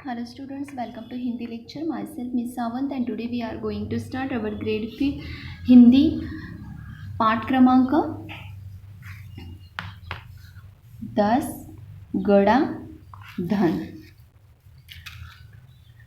Hello students, welcome to Hindi lecture. Myself Miss Sawant and today we are going to start our grade 5 Hindi पाठ क्रमांक 10 गड़ा धन।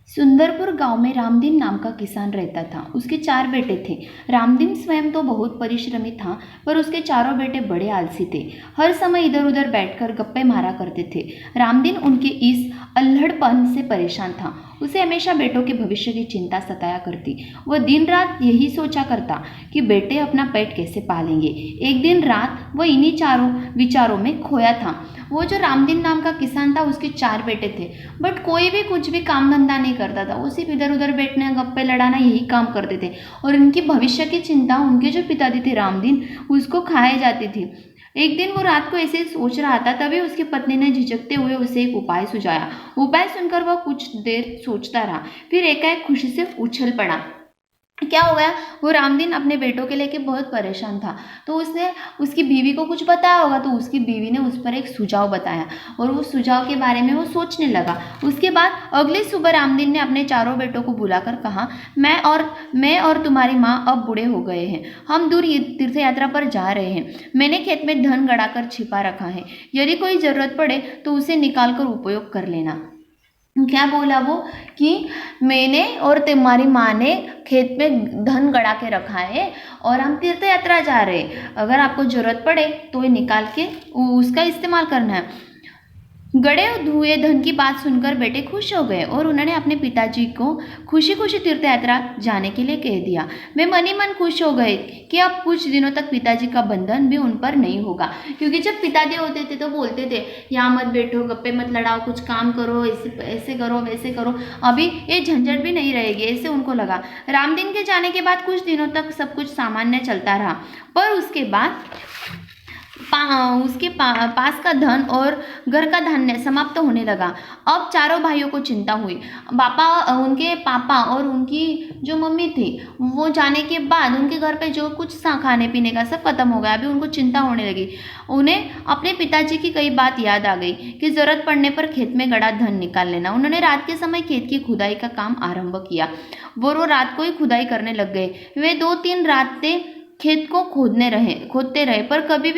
सुंदरपुर गांव में रामदीन नाम का किसान रहता था। उसके 4 बेटे थे। रामदीन स्वयं तो बहुत परिश्रमी था, पर उसके चारों बेटे बड़े आलसी थे। हर समय इधर उधर बैठकर गप्पे मारा करते थे। रामदीन उनके इस अल्हड़पन से परेशान था। उसे हमेशा बेटों के भविष्य की चिंता सताया करती। वह दिन रात यही सोचा करता कि बेटे अपना पेट कैसे पालेंगे। एक दिन रात वह इन्हीं चारों विचारों में खोया था। वो जो रामदीन नाम का किसान था, उसके 4 बेटे थे, बट कोई भी कुछ भी काम धंधा नहीं करता था। वो सिर्फ इधर उधर बैठने, गप्पे लड़ाना, यही काम करते थे। और इनकी भविष्य की चिंता उनके जो पिताजी थे रामदीन, उसको खाए जाती थी। एक दिन वो रात को ऐसे सोच रहा था, तभी उसकी पत्नी ने झिझकते हुए उसे एक उपाय सुझाया। उपाय सुनकर वह कुछ देर सोचता रहा, फिर एकाएक खुशी से उछल पड़ा। क्या हो गया? वो रामदीन अपने बेटों के लेके बहुत परेशान था, तो उसने उसकी बीवी को कुछ बताया होगा। तो उसकी बीवी ने उस पर एक सुझाव बताया और उस सुझाव के बारे में वो सोचने लगा। उसके बाद अगली सुबह रामदीन ने अपने चारों बेटों को बुलाकर कहा, मैं और तुम्हारी माँ अब बूढ़े हो गए हैं। हम दूर तीर्थ यात्रा पर जा रहे हैं। मैंने खेत में धन गड़ाकर छिपा रखा है। यदि कोई जरूरत पड़े तो उसे निकाल कर उपयोग कर लेना। क्या बोला वो कि मैंने और तुम्हारी माँ ने खेत में धन गड़ा के रखा है और हम तीर्थ यात्रा जा रहे हैं। अगर आपको जरूरत पड़े तो ये निकाल के उसका इस्तेमाल करना है। गड़े हुए धन की बात सुनकर बेटे खुश हो गए और उन्होंने अपने पिताजी को खुशी खुशी तीर्थ यात्रा जाने के लिए कह दिया। वे मन ही मन खुश हो गए कि अब कुछ दिनों तक पिताजी का बंधन भी उन पर नहीं होगा। क्योंकि जब पिताजी होते थे तो बोलते थे, यहाँ मत बैठो, गप्पे मत लड़ाओ, कुछ काम करो, ऐसे करो, वैसे करो। अभी ये झंझट भी नहीं रहेगी, ऐसे उनको लगा। रामदीन के जाने के बाद कुछ दिनों तक सब कुछ सामान्य चलता रहा, पर उसके बाद उसके पास का धन और घर का धान्य समाप्त होने लगा। अब चारों भाइयों को चिंता हुई। उनके पापा और उनकी जो मम्मी थी, वो जाने के बाद उनके घर पे जो कुछ खाने पीने का सब खत्म हो गया। अभी उनको चिंता होने लगी। उन्हें अपने पिताजी की कई बात याद आ गई कि जरूरत पड़ने पर खेत में गड़ा धन निकाल लेना। उन्होंने रात के समय खेत की खुदाई का काम आरंभ किया। वो रात को ही खुदाई करने लग गए। वे 2-3 रातें खेत को खोदते रहे, पर कहीं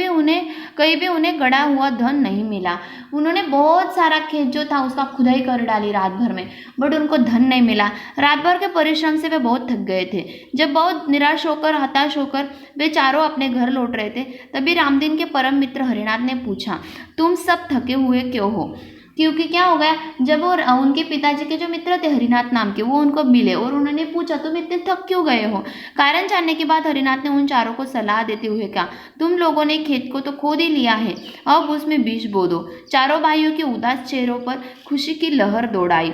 भी उन्हें गड़ा हुआ धन नहीं मिला। उन्होंने बहुत सारा खेत जो था उसका खुदाई कर डाली रात भर में, बट उनको धन नहीं मिला। रात भर के परिश्रम से वे बहुत थक गए थे। जब बहुत निराश होकर, हताश होकर वे चारों अपने घर लौट रहे थे, तभी रामदीन के परम मित्र हरिनाथ ने पूछा, तुम सब थके हुए क्यों हो? क्योंकि क्या हो गया, जब वो उनके पिताजी के जो मित्र थे हरिनाथ नाम के, वो उनको मिले और उन्होंने पूछा, तुम इतने थक क्यों गए हो? कारण जानने के बाद हरिनाथ ने उन चारों को सलाह देते हुए कहा, तुम लोगों ने खेत को तो खोद ही लिया है, अब उसमें बीज बो दो। चारों भाइयों के उदास चेहरों पर खुशी की लहर दौड़ आई।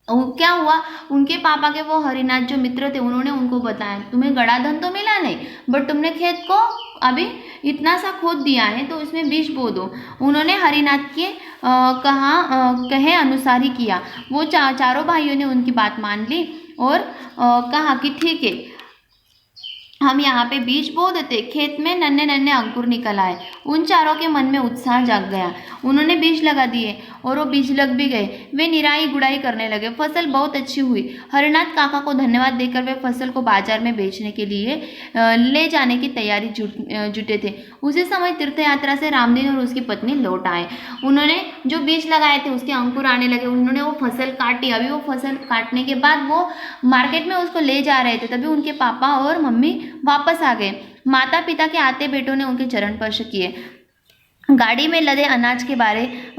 क्या हुआ, उनके पापा के वो हरिनाथ जो मित्र थे, उन्होंने उनको बताया, तुम्हें गड़ा धन तो मिला नहीं, बट तुमने खेत को अभी इतना सा खोद दिया है, तो इसमें बीज बो दो। उन्होंने हरिनाथ के कहे अनुसार ही किया। वो चारों भाइयों ने उनकी बात मान ली और कहा कि ठीक है, हम यहाँ पे बीज बो देते। खेत में नन्हे नन्हे अंकुर निकल आए। उन चारों के मन में उत्साह जाग गया। उन्होंने बीज लगा दिए और वो बीज लग भी गए। वे निराई गुड़ाई करने लगे। फसल बहुत अच्छी हुई। हरिनाथ काका को धन्यवाद देकर वे फसल को बाजार में बेचने के लिए ले जाने की तैयारी जुटे थे। उसी समय तीर्थ यात्रा से रामदीन और उसकी पत्नी लौट आए। उन्होंने जो बीज लगाए थे उसके अंकुर आने लगे। उन्होंने वो फसल काटी। अभी वो फसल काटने के बाद वो मार्केट में उसको ले जा रहे थे, तभी उनके पापा और मम्मी वापस आ गए। माता पिता के आते बेटों ने उनके चरण स्पर्श किए। गाड़ी में लदे अनाज के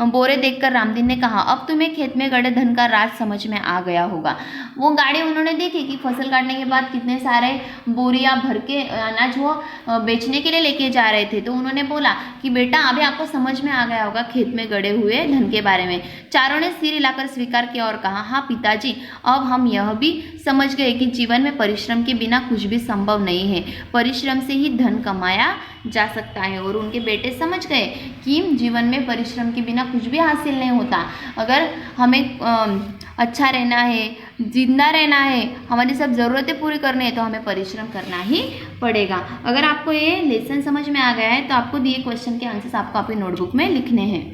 बोरे देखकर रामदीन ने कहा, अब तुम्हें खेत में गड़े धन का राज समझ में आ गया होगा। वो गाड़ी उन्होंने देखी कि फसल काटने के बाद कितने सारे बोरियां भर के अनाज वो बेचने के लिए लेके जा रहे थे। तो उन्होंने बोला कि बेटा, अभी आपको समझ में आ गया होगा खेत में गड़े हुए धन के बारे में। चारों ने सिर हिलाकर स्वीकार किया और कहा, हाँ पिताजी, अब हम यह भी समझ गए कि जीवन में परिश्रम के बिना कुछ भी संभव नहीं है। परिश्रम से ही धन कमाया जा सकता है। और उनके बेटे समझ गए कि जीवन में परिश्रम के बिना कुछ भी हासिल नहीं होता। अगर हमें अच्छा रहना है, जिंदा रहना है, हमारी सब ज़रूरतें पूरी करनी है, तो हमें परिश्रम करना ही पड़ेगा। अगर आपको ये लेसन समझ में आ गया है तो आपको दिए क्वेश्चन के आंसर्स आपको अपनी नोटबुक में लिखने हैं।